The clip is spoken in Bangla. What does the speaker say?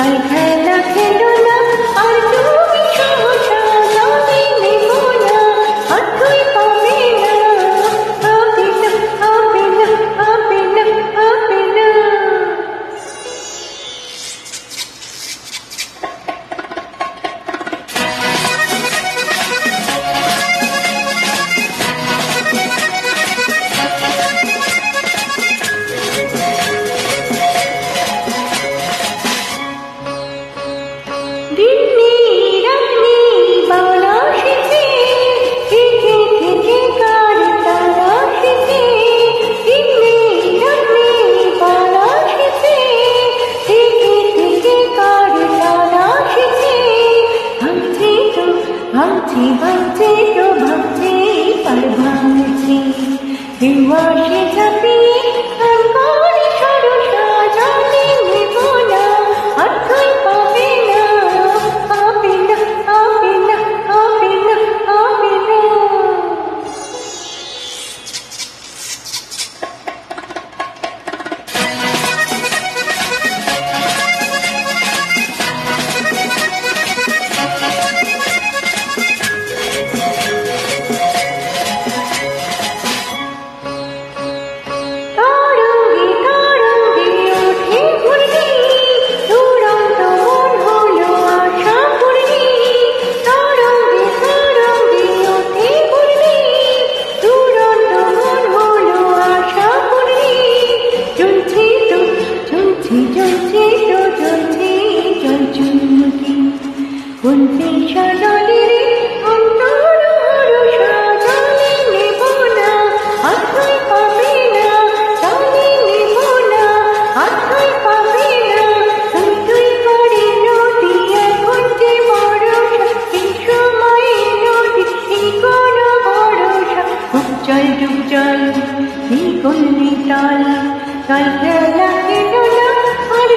তাই খেলা খেলো না আর তুমি সহসা জানি নেব না আর তুই পাবে না হবে না হবে না হবে না হবে না ভাবছি তো ভাবছি আর ভাবছি দিওয়াশে ঝাঁপিয়ে আর করে সরসা জানি নেব না আর তুই পাবে না হবে না হবে না হবে না হবে না চল ডুব চল এই করলি তাল তাই খেলা খেলো না আর